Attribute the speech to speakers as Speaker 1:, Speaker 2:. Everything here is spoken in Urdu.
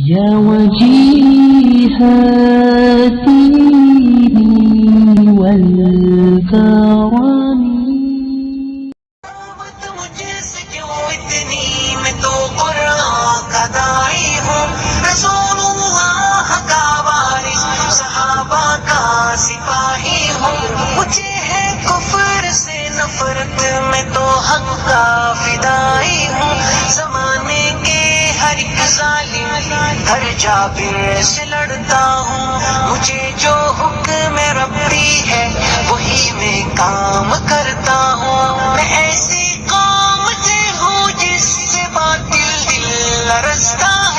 Speaker 1: يا وجيه الدين والكرم.
Speaker 2: مجھے سے کیوں اتنی، میں تو قرآن کا داعی ہوں، رسول اللہ کا وارث، صحابہ کا سپاہی ہوں. مجھے ہے کفر سے نفرت، میں تو حق کا فدائی ہوں. زمانے کے ہر ایک ظالم ہر جابر سے لڑتا ہوں. مجھے جو حکم ربی ہے وہی میں کام کرتا ہوں. میں ایسی قوم سے ہوں جس سے باطل دل لرزتا